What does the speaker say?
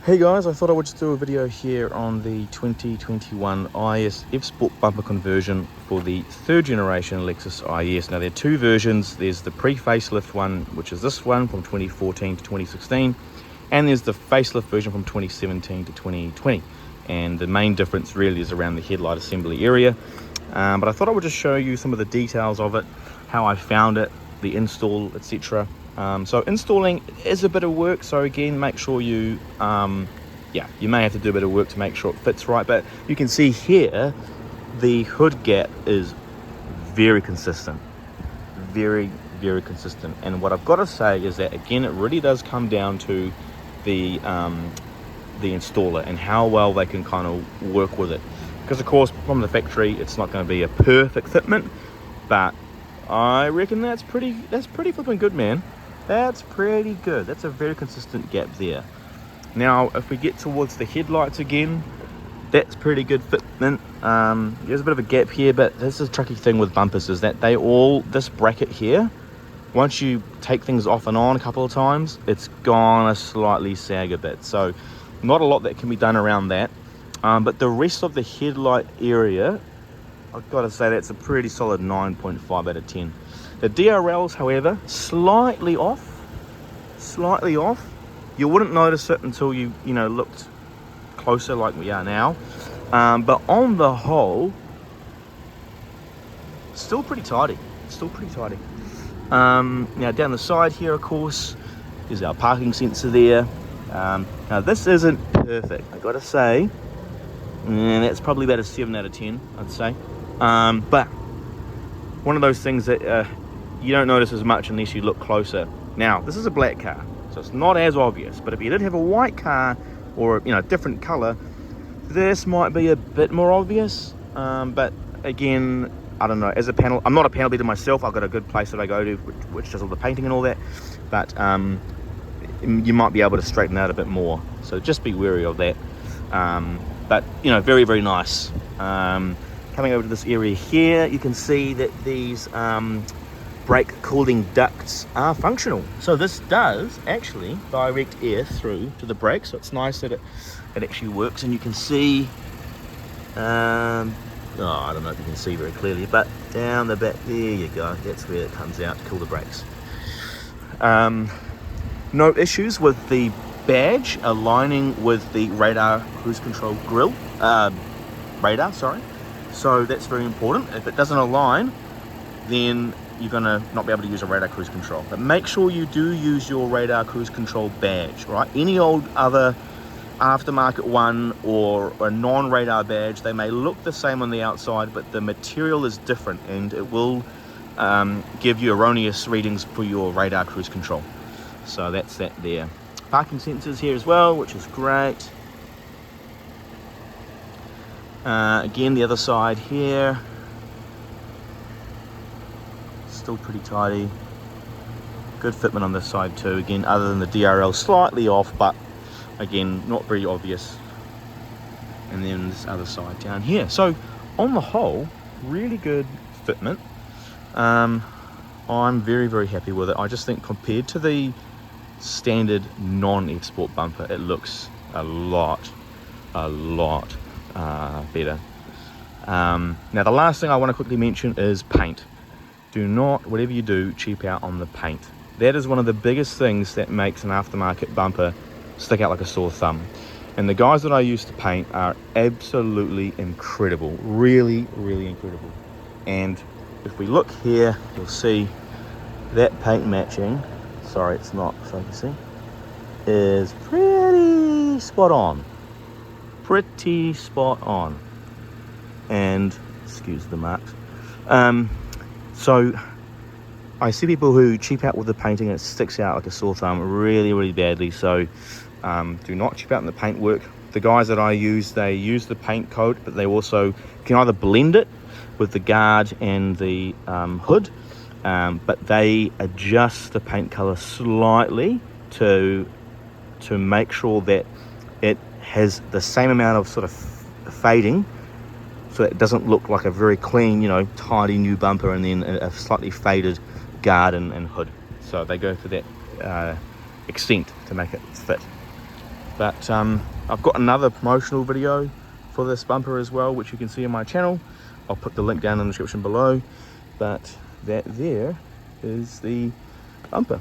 Hey guys, I thought I would just do a video here on the 2021 IS F-Sport bumper conversion for the third generation Lexus IS. Now there are two versions. There's the pre-facelift one, which is this one from 2014 to 2016, and there's the facelift version from 2017 to 2020. And the main difference really is around the headlight assembly area. But I thought I would just show you some of the details of it, how I found it, the install, etc. So installing is a bit of work, so again, make sure you you may have to do a bit of work to make sure it fits right, but you can see here the hood gap is very consistent, very consistent. And what I've got to say is that again, it really does come down to the installer and how well they can kind of work with it, because of course from the factory it's not going to be a perfect fitment, but I reckon that's pretty flipping good, man. That's pretty good. That's a very consistent gap there. Now if we get towards the headlights again, that's pretty good fitment. There's a bit of a gap here, but this is a tricky thing with bumpers, is that this bracket here, once you take things off and on a couple of times, it's gonna slightly sag a bit. So not a lot that can be done around that. But the rest of the headlight area, I've got to say that's a pretty solid 9.5 out of 10. The DRLs, however, slightly off. You wouldn't notice it until you looked closer like we are now. But on the whole, still pretty tidy. Now down the side here, of course, is our parking sensor there. Now this isn't perfect, I gotta say. And that's probably about a 7 out of 10, I'd say. But one of those things that you don't notice as much unless you look closer. Now this is a black car, so it's not as obvious, but if you did have a white car or different color, this might be a bit more obvious. But again, I don't know, as a panel, I'm not a panel beater myself. I've got a good place that I go to which does all the painting and all that, but you might be able to straighten out a bit more, so just be wary of that. But very nice. Coming over to this area here, you can see that these brake cooling ducts are functional. So this does actually direct air through to the brake, so it's nice that it actually works. And you can see, I don't know if you can see very clearly, but down the back, there you go, that's where it comes out to cool the brakes. No issues with the badge aligning with the radar cruise control radar, so that's very important. If it doesn't align, then you're gonna not be able to use a radar cruise control. But make sure you do use your radar cruise control badge, right? Any old other aftermarket one or a non-radar badge, they may look the same on the outside, but the material is different, and it will give you erroneous readings for your radar cruise control. So that's that there. Parking sensors here as well, which is great. Again, the other side here, still pretty tidy. Good fitment on this side too, again, other than the DRL slightly off, but again, not very obvious. And then this other side down here. So on the whole, really good fitment. I'm very happy with it. I just think compared to the standard non-F-Sport bumper, it looks a lot better. Now the last thing I want to quickly mention is paint. Do not, whatever you do, cheap out on the paint. That is one of the biggest things that makes an aftermarket bumper stick out like a sore thumb. And the guys that I use to paint are absolutely incredible, really incredible. And if we look here, you'll see that paint matching, sorry it's not focusing, is pretty spot on. And excuse the marks. So I see people who cheap out with the painting and it sticks out like a sore thumb really badly. So do not cheap out in the paint work. The guys that I use, they use the paint coat, but they also can either blend it with the guard and the hood, but they adjust the paint color slightly to make sure that it has the same amount of sort of fading, so that it doesn't look like a very clean, tidy new bumper and then a slightly faded guard and hood. So they go for that extent to make it fit. But I've got another promotional video for this bumper as well, which you can see on my channel. I'll put the link down in the description below. But that there is the bumper.